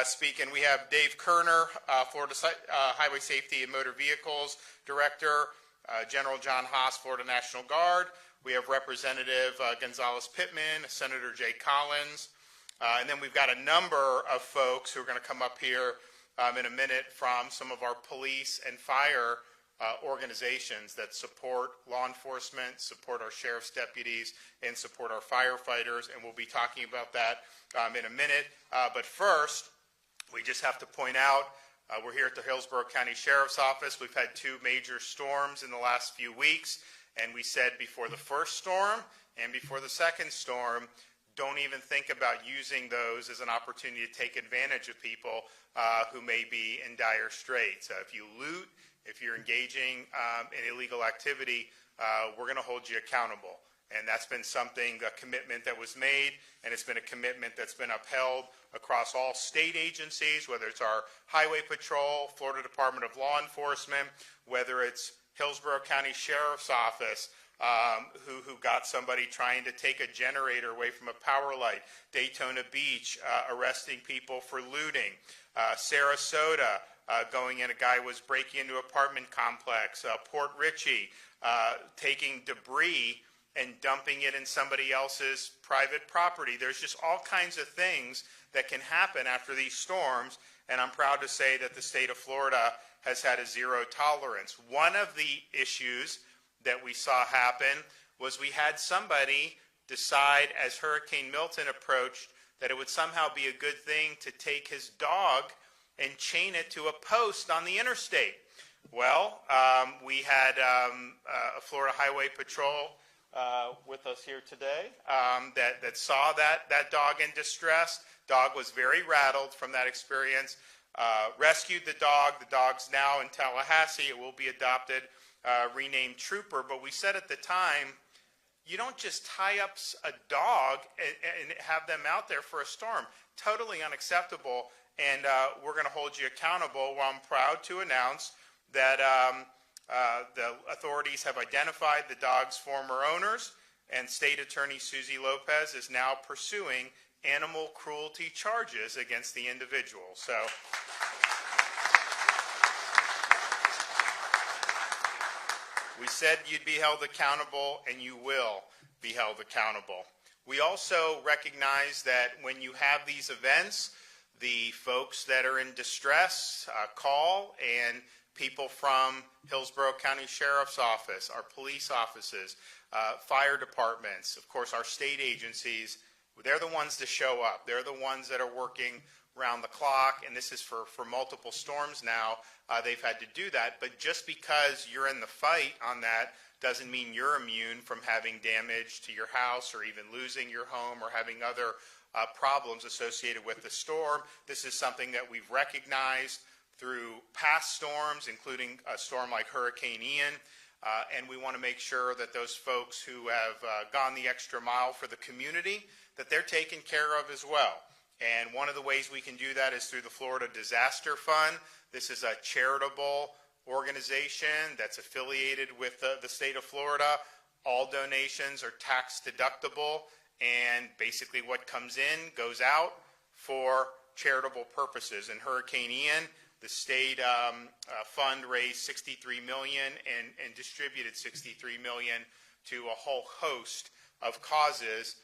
speak. And we have Dave Kerner, Florida Highway Safety and Motor Vehicles Director, General John Haas, Florida National Guard. We have Representative Gonzalez Pittman, Senator Jay Collins, and then we've got a number of folks who are going to come up here in a minute from some of our police and fire organizations that support law enforcement, support our sheriff's deputies, and support our firefighters, and we'll be talking about that in a minute. But first, we just have to point out, we're here at the Hillsborough County Sheriff's Office. We've had two major storms in the last few weeks, and we said before the first storm and before the second storm, don't even think about using those as an opportunity to take advantage of people who may be in dire straits. If you loot, if you're engaging in illegal activity, we're going to hold you accountable. And that's been something, a commitment that was made, and it's been a commitment that's been upheld across all state agencies, whether it's our Highway Patrol, Florida Department of Law Enforcement, whether it's Hillsborough County Sheriff's Office, who got somebody trying to take a generator away from a power light, Daytona Beach, arresting people for looting, Sarasota, going in, a guy was breaking into an apartment complex, Port Richey, taking debris and dumping it in somebody else's private property. There's just all kinds of things that can happen after these storms, and I'm proud to say that the state of Florida has had a zero tolerance. One of the issues that we saw happen was we had somebody decide, as Hurricane Milton approached, that it would somehow be a good thing to take his dog and chain it to a post on the interstate. Well, we had a Florida Highway Patrol with us here today that saw that dog in distress. Dog was very rattled from that experience, rescued the dog. The dog's now in Tallahassee. It will be adopted, renamed Trooper. But we said at the time, you don't just tie up a dog and have them out there for a storm. Totally unacceptable, and we're going to hold you accountable. Well, I'm proud to announce that the authorities have identified the dog's former owners, and State Attorney Susie Lopez is now pursuing animal cruelty charges against the individual. So we said you'd be held accountable, and you will be held accountable. We also recognize that when you have these events, the folks that are in distress call, and people from Hillsborough County Sheriff's Office, our police offices, fire departments, of course our state agencies, they're the ones to show up. They're the ones that are working around the clock, and this is for multiple storms now. They've had to do that, but just because you're in the fight on that doesn't mean you're immune from having damage to your house or even losing your home or having other problems associated with the storm. This is something that we've recognized through past storms, including a storm like Hurricane Ian, and we want to make sure that those folks who have gone the extra mile for the community, that they're taken care of as well. And one of the ways we can do that is through the Florida Disaster Fund. This is a charitable organization that's affiliated with the state of Florida. All donations are tax deductible, and basically what comes in goes out for charitable purposes. In Hurricane Ian, the state fund raised $63 million and distributed $63 million to a whole host of causes,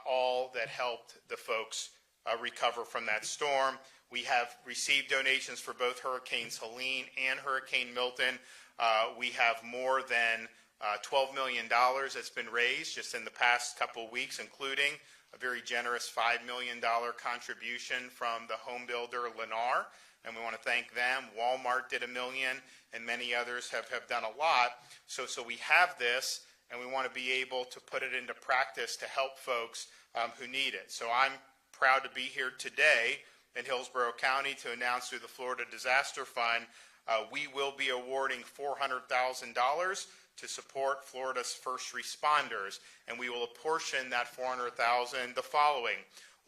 all that helped the folks recover from that storm. We have received donations for both Hurricanes Helene and Hurricane Milton. We have more than $12 million that's been raised just in the past couple of weeks, including a very generous $5 million contribution from the home builder Lennar, and we want to thank them. Walmart did $1 million, and many others have done a lot. So we have this, and we want to be able to put it into practice to help folks who need it. So I'm proud to be here today in Hillsborough County to announce through the Florida Disaster Fund, we will be awarding $400,000 to support Florida's first responders, and we will apportion that $400,000 the following: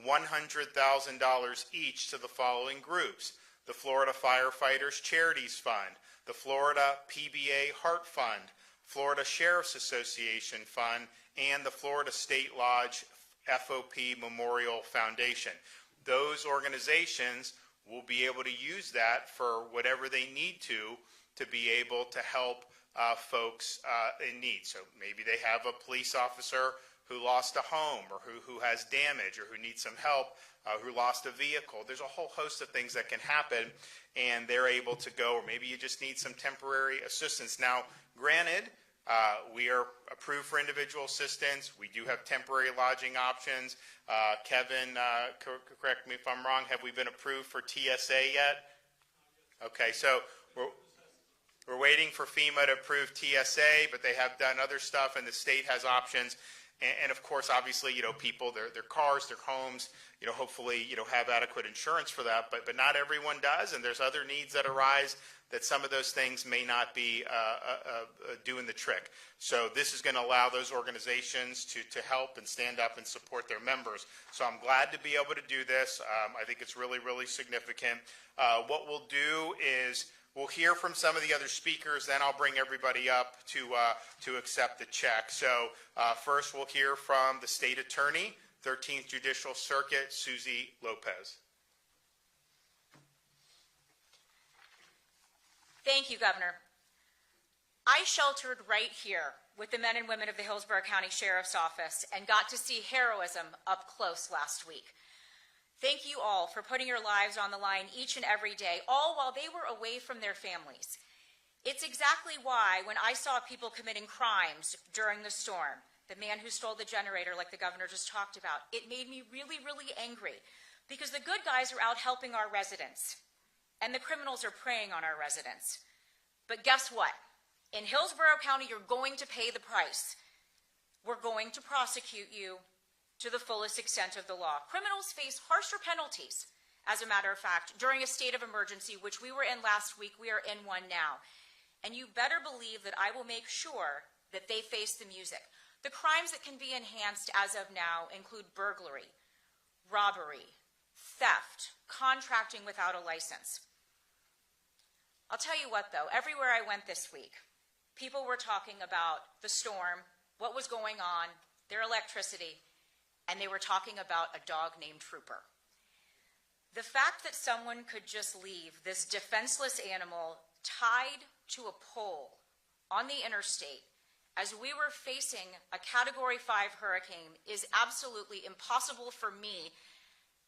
$100,000 each to the following groups: the Florida Firefighters Charities Fund, the Florida PBA Heart Fund, Florida Sheriff's Association Fund, and the Florida State Lodge FOP Memorial Foundation. those organizations will be able to use that for whatever they need to be able to help folks in need. So maybe they have a police officer who lost a home, or who has damage, or who needs some help, who lost a vehicle. There's a whole host of things that can happen, and they're able to go, or maybe you just need some temporary assistance. Now, granted, we are approved for individual assistance. We do have temporary lodging options. Kevin, correct me if I'm wrong, have we been approved for TSA yet? Okay, so we're waiting for FEMA to approve TSA, but they have done other stuff, and the state has options. And of course, obviously, people, their cars, their homes, hopefully, have adequate insurance for that, but not everyone does, and there's other needs that arise that some of those things may not be doing the trick. So this is going to allow those organizations to help and stand up and support their members. So I'm glad to be able to do this. I think it's really, really significant. What we'll do is we'll hear from some of the other speakers, then I'll bring everybody up to accept the check. So first we'll hear from the State Attorney, 13th Judicial Circuit, Susie Lopez. Thank you, Governor. I sheltered right here with the men and women of the Hillsborough County Sheriff's Office and got to see heroism up close last week. Thank you all for putting your lives on the line each and every day, all while they were away from their families. It's exactly why when I saw people committing crimes during the storm, the man who stole the generator like the governor just talked about, it made me really, really angry, because the good guys are out helping our residents and the criminals are preying on our residents. But guess what? In Hillsborough County, you're going to pay the price. We're going to prosecute you to the fullest extent of the law. Criminals face harsher penalties, as a matter of fact, during a state of emergency, which we were in last week. We are in one now. And you better believe that I will make sure that they face the music. The crimes that can be enhanced as of now include burglary, robbery, theft, contracting without a license. I'll tell you what, though, everywhere I went this week, people were talking about the storm, what was going on, their electricity, and they were talking about a dog named Trooper. The fact that someone could just leave this defenseless animal tied to a pole on the interstate as we were facing a Category 5 hurricane is absolutely impossible for me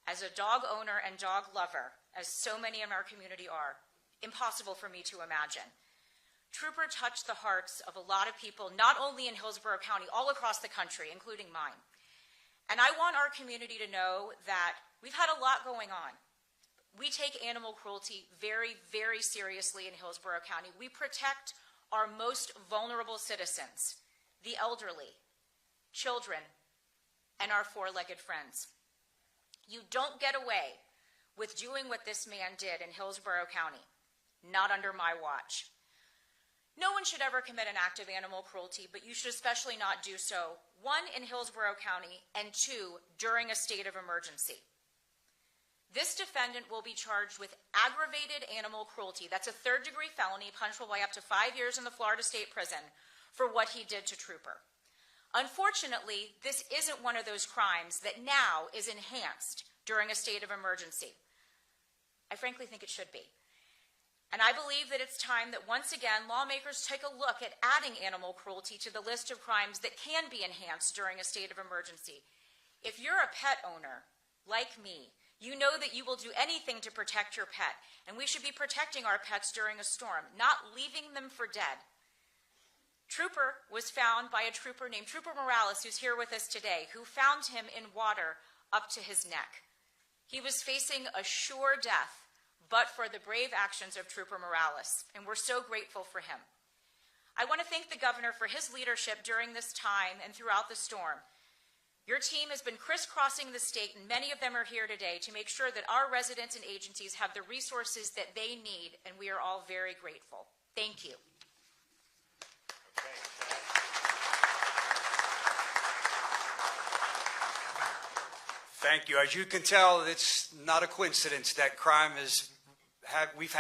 as a dog owner and dog lover, as so many in our community are. Impossible for me to imagine. Trooper touched the hearts of a lot of people, not only in Hillsborough County, all across the country, including mine. And I want our community to know that we've had a lot going on. We take animal cruelty very, very seriously in Hillsborough County. We protect our most vulnerable citizens, the elderly, children, and our four-legged friends. You don't get away with doing what this man did in Hillsborough County. Not under my watch. No one should ever commit an act of animal cruelty, but you should especially not do so, one, in Hillsborough County, and two, during a state of emergency. This defendant will be charged with aggravated animal cruelty. That's a third-degree felony punishable by up to 5 years in the Florida State Prison for what he did to Trooper. Unfortunately, this isn't one of those crimes that now is enhanced during a state of emergency. I frankly think it should be. And I believe that it's time that once again lawmakers take a look at adding animal cruelty to the list of crimes that can be enhanced during a state of emergency. If you're a pet owner, like me, you know that you will do anything to protect your pet, and we should be protecting our pets during a storm, not leaving them for dead. Trooper was found by a trooper named Trooper Morales, who's here with us today, who found him in water up to his neck. He was facing a sure death, but for the brave actions of Trooper Morales, and we're so grateful for him. I want to thank the governor for his leadership during this time and throughout the storm. Your team has been crisscrossing the state, and many of them are here today to make sure that our residents and agencies have the resources that they need, and we are all very grateful. Thank you. Thank you. As you can tell, it's not a coincidence that crime we've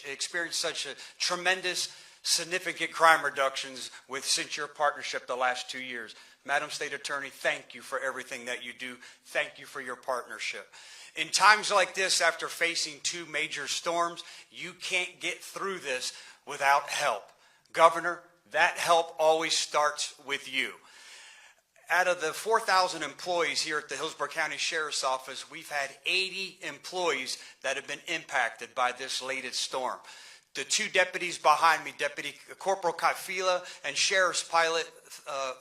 experienced such a tremendous, significant crime reductions since your partnership the last 2 years. Madam State Attorney, thank you for everything that you do. Thank you for your partnership. In times like this, after facing 2 major storms, you can't get through this without help. Governor, that help always starts with you. Out of the 4,000 employees here at the Hillsborough County Sheriff's Office, we've had 80 employees that have been impacted by this latest storm. The 2 deputies behind me, Deputy Corporal Kaifila and Sheriff's Pilot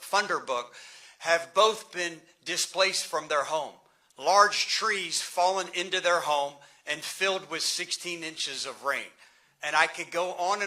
Thunderbook, have both been displaced from their home. Large trees fallen into their home and filled with 16 inches of rain. And I could go on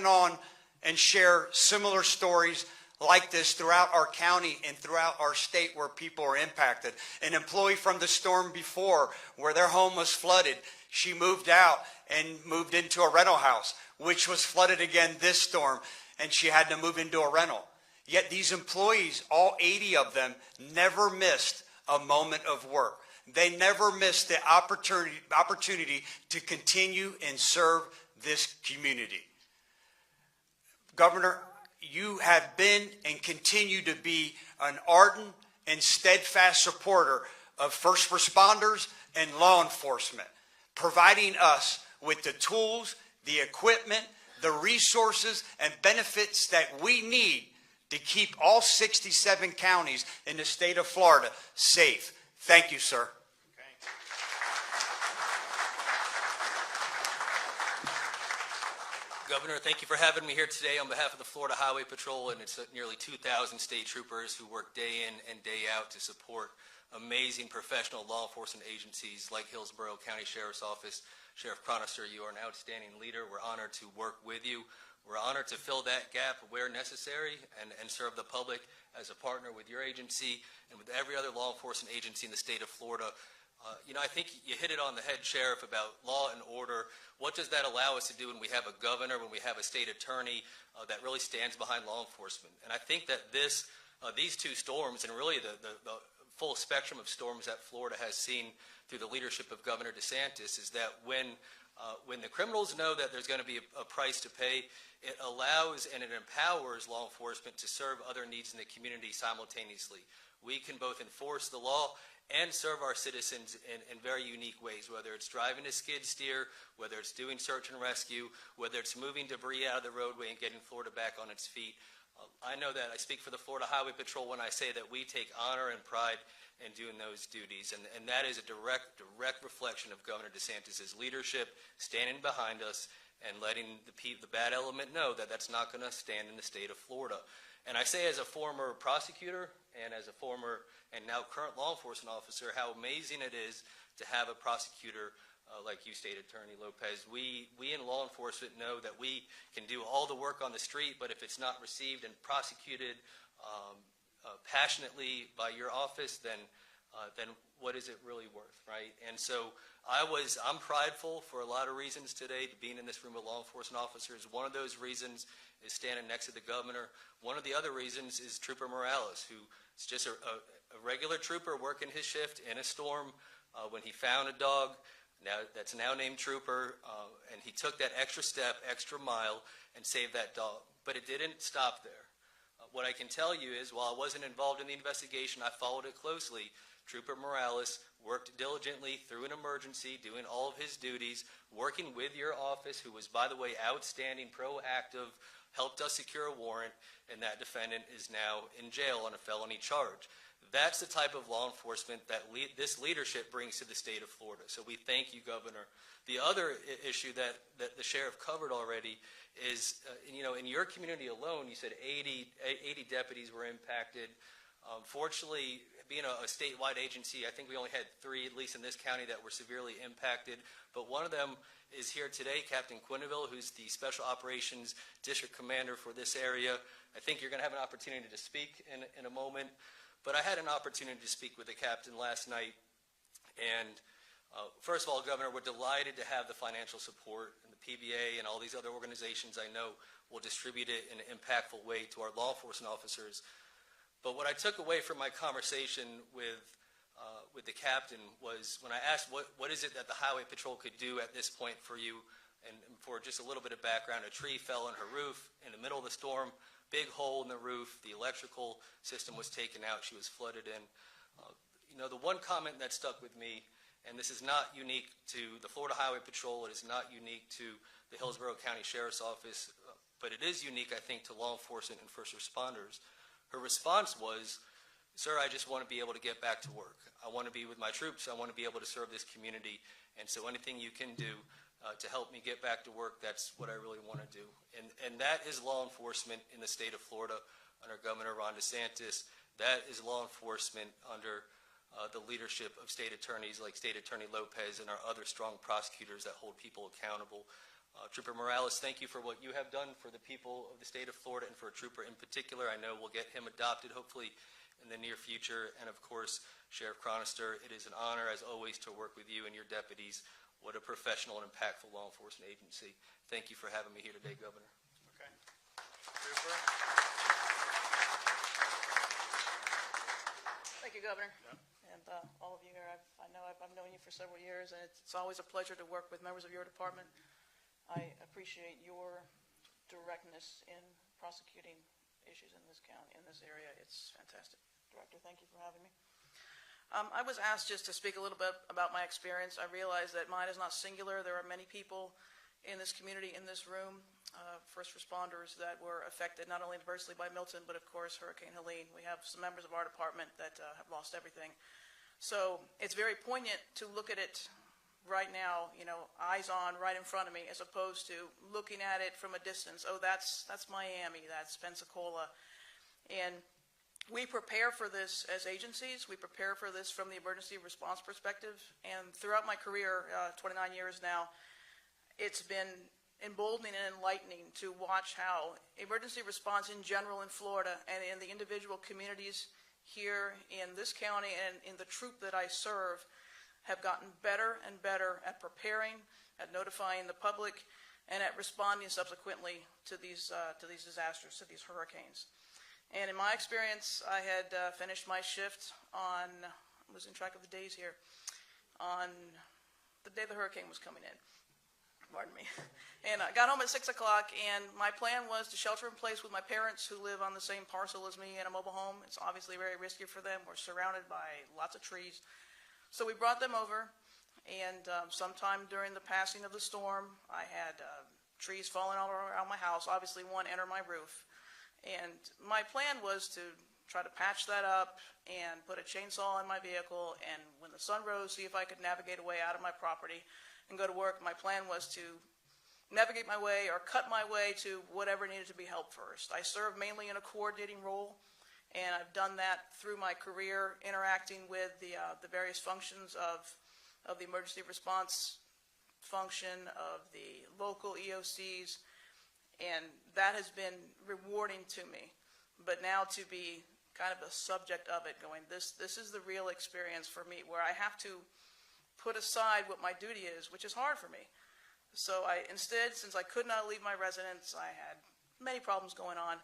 and share similar stories like this throughout our county and throughout our state where people are impacted. An employee from the storm before, where their home was flooded, she moved out and moved into a rental house, which was flooded again this storm, and she had to move into a rental. Yet these employees, all 80 of them, never missed a moment of work. They never missed the opportunity to continue and serve this community. Governor, you have been and continue to be an ardent and steadfast supporter of first responders and law enforcement, providing us with the tools, the equipment, the resources, and benefits that we need to keep all 67 counties in the state of Florida safe. Thank you, sir. Governor, thank you for having me here today on behalf of the Florida Highway Patrol and its nearly 2,000 state troopers who work day in and day out to support amazing professional law enforcement agencies like Hillsborough County Sheriff's Office. Sheriff Cronister, you are an outstanding leader. We're honored to work with you. We're honored to fill that gap where necessary and serve the public as a partner with your agency and with every other law enforcement agency in the state of Florida. I think you hit it on the head, Sheriff, about law and order. What does that allow us to do when we have a governor, when we have a state attorney that really stands behind law enforcement? And I think that these 2 storms, and really the full spectrum of storms that Florida has seen through the leadership of Governor DeSantis, is that when the criminals know that there's going to be a price to pay, it allows and it empowers law enforcement to serve other needs in the community simultaneously. We can both enforce the law and serve our citizens in very unique ways, whether it's driving a skid steer, whether it's doing search and rescue, whether it's moving debris out of the roadway and getting Florida back on its feet. I know that I speak for the Florida Highway Patrol when I say that we take honor and pride in doing those duties, and that is a direct reflection of Governor DeSantis' leadership, standing behind us and letting the bad element know that that's not going to stand in the state of Florida. And I say, as a former prosecutor and as a former and now current law enforcement officer, how amazing it is to have a prosecutor like you, State Attorney Lopez. We in law enforcement know that we can do all the work on the street, but if it's not received and prosecuted passionately by your office, then what is it really worth, right? And so I'm prideful for a lot of reasons today, being in this room with law enforcement officers. One of those reasons is standing next to the governor. One of the other reasons is Trooper Morales, who is just a regular trooper working his shift in a storm when he found a dog that's now named Trooper, and he took that extra step, extra mile, and saved that dog. But it didn't stop there. What I can tell you is, while I wasn't involved in the investigation, I followed it closely. Trooper Morales worked diligently through an emergency, doing all of his duties, working with your office, who was, by the way, outstanding, proactive, helped us secure a warrant, and that defendant is now in jail on a felony charge. That's the type of law enforcement that this leadership brings to the state of Florida. So we thank you, Governor. The other issue that the sheriff covered already is, in your community alone, you said 80 deputies were impacted. Fortunately, being a statewide agency, I think we only had 3, at least in this county, that were severely impacted. But one of them is here today, Captain Quenneville, who's the Special Operations District Commander for this area. I think you're going to have an opportunity to speak in a moment. But I had an opportunity to speak with the captain last night. And first of all, Governor, we're delighted to have the financial support, and the PBA and all these other organizations I know will distribute it in an impactful way to our law enforcement officers. But what I took away from my conversation with the captain was, when I asked what is it that the Highway Patrol could do at this point for you, and for just a little bit of background, a tree fell on her roof in the middle of the storm. big hole in the roof. The electrical system was taken out. She was flooded in. The one comment that stuck with me, and this is not unique to the Florida Highway Patrol, it is not unique to the Hillsborough County Sheriff's Office, but it is unique, I think, to law enforcement and first responders. Her response was, "Sir, I just want to be able to get back to work. I want to be with my troops. I want to be able to serve this community. And so anything you can do to help me get back to work, that's what I really want to do." And that is law enforcement in the state of Florida under Governor Ron DeSantis. That is law enforcement under the leadership of state attorneys like State Attorney Lopez and our other strong prosecutors that hold people accountable. Trooper Morales, thank you for what you have done for the people of the state of Florida and for a trooper in particular. I know we'll get him adopted hopefully in the near future. And of course, Sheriff Chronister, it is an honor as always to work with you and your deputies. What a professional and impactful law enforcement agency. Thank you for having me here today, Governor. Okay. Trooper? Thank you, Governor. Yeah. And all of you here, I've known you for several years, and it's always a pleasure to work with members of your department. I appreciate your directness in prosecuting issues in this county, in this area. It's fantastic. Director, thank you for having me. I was asked just to speak a little bit about my experience. I realize that mine is not singular. There are many people in this community, in this room, first responders that were affected not only adversely by Milton, but of course Hurricane Helene. We have some members of our department that have lost everything. So it's very poignant to look at it right now, eyes on, right in front of me, as opposed to looking at it from a distance. Oh, that's Miami, that's Pensacola. And we prepare for this as agencies. We prepare for this from the emergency response perspective. And throughout my career, 29 years now, it's been emboldening and enlightening to watch how emergency response in general in Florida and in the individual communities here in this county and in the troop that I serve have gotten better and better at preparing, at notifying the public, and at responding subsequently to these disasters, to these hurricanes. And in my experience, I had finished my shift on, I'm losing track of the days here, on the day the hurricane was coming in. Pardon me. And I got home at 6 o'clock, and my plan was to shelter in place with my parents who live on the same parcel as me in a mobile home. It's obviously very risky for them. We're surrounded by lots of trees. So we brought them over, and sometime during the passing of the storm, I had trees falling all around my house. Obviously, one entered my roof. And my plan was to try to patch that up and put a chainsaw in my vehicle, and when the sun rose, see if I could navigate a way out of my property and go to work. My plan was to navigate my way or cut my way to whatever needed to be helped first. I serve mainly in a coordinating role, and I've done that through my career, interacting with the various functions of the emergency response function, of the local EOCs, and that has been rewarding to me. But now to be kind of a subject of it, going, this is the real experience for me, where I have to put aside what my duty is, which is hard for me. So instead, since I could not leave my residence, I had many problems going on,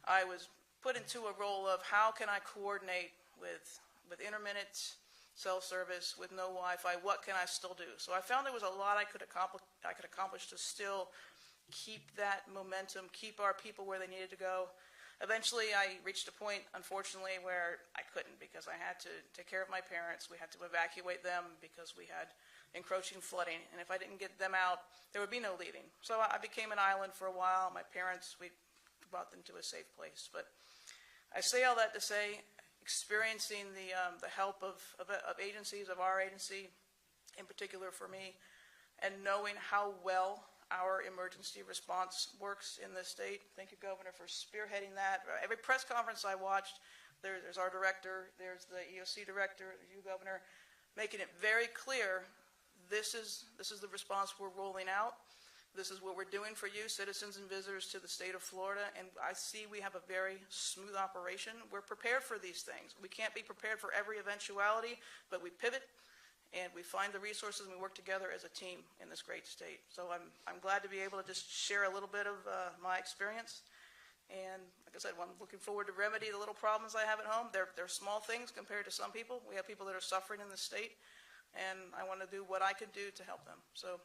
I was put into a role of how can I coordinate with intermittent cell service, with no Wi-Fi, what can I still do? So I found there was a lot I could accomplish to still keep that momentum, keep our people where they needed to go. Eventually, I reached a point, unfortunately, where I couldn't, because I had to take care of my parents. We had to evacuate them because we had encroaching flooding, and if I didn't get them out, there would be no leaving. So I became an island for a while. My parents, we brought them to a safe place. But I say all that to say, experiencing the help of agencies, of our agency in particular for me, and knowing how well our emergency response works in this state. Thank you, Governor, for spearheading that. Every press conference I watched, there's our director, there's the EOC director, you, Governor, making it very clear this is the response we're rolling out. This is what we're doing for you, citizens and visitors to the state of Florida, and I see we have a very smooth operation. We're prepared for these things. We can't be prepared for every eventuality, but we pivot, and we find the resources, and we work together as a team in this great state. So I'm glad to be able to just share a little bit of my experience. And like I said, I'm looking forward to remedy the little problems I have at home. They're small things compared to some people. We have people that are suffering in the state, and I want to do what I could do to help them. So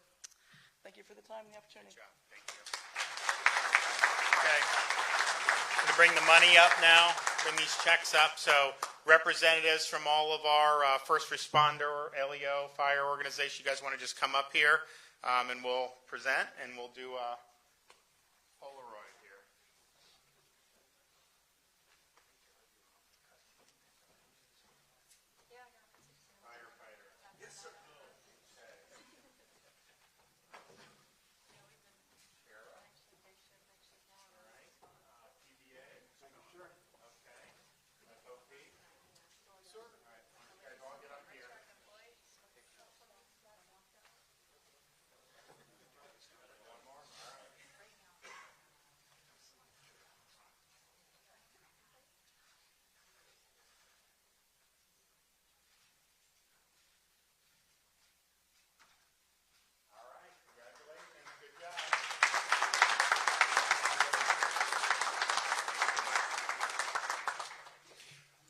thank you for the time and the opportunity. Good job. Thank you. Okay. to bring the money up now, bring these checks up. So representatives from all of our first responder, LEO, fire organization, you guys want to just come up here and we'll present and we'll do a Polaroid here. Firefighter. Yes, sir.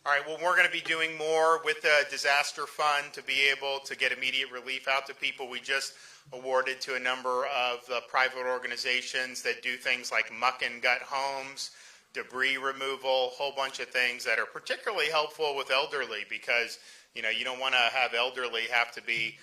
All right, well, we're going to be doing more with the disaster fund to be able to get immediate relief out to people. We just awarded to a number of private organizations that do things like muck and gut homes, debris removal, a whole bunch of things that are particularly helpful with elderly because, you don't want to have elderly have to be,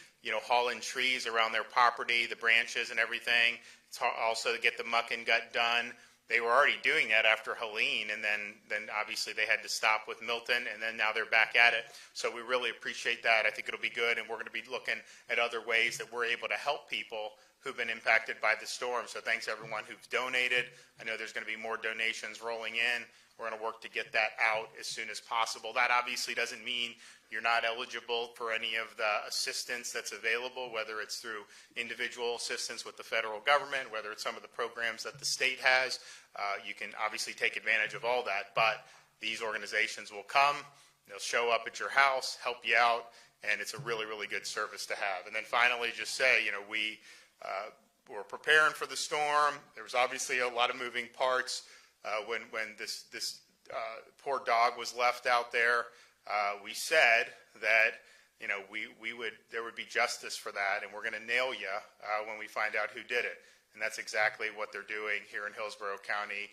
hauling trees around their property, the branches and everything. It's also to get the muck and gut done. They were already doing that after Helene, and then obviously they had to stop with Milton, and then now they're back at it. So we really appreciate that. I think it'll be good, and we're going to be looking at other ways that we're able to help people who've been impacted by the storm. So thanks everyone who's donated. I know there's going to be more donations rolling in. We're going to work to get that out as soon as possible. That obviously doesn't mean you're not eligible for any of the assistance that's available, whether it's through individual assistance with the federal government, whether it's some of the programs that the state has. You can obviously take advantage of all that, but these organizations will come, they'll show up at your house, help you out, and it's a really, really good service to have. And then finally, just say, we were preparing for the storm. There was obviously a lot of moving parts when this poor dog was left out there. We said that there would be justice for that, and we're going to nail you when we find out who did it. And that's exactly what they're doing here in Hillsborough County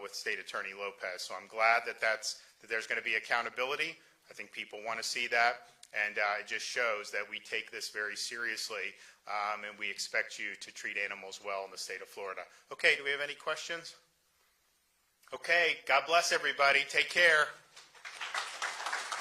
with State Attorney Lopez. So I'm glad that there's going to be accountability. I think people want to see that, and it just shows that we take this very seriously, and we expect you to treat animals well in the state of Florida. Okay, do we have any questions? Okay, God bless everybody. Take care.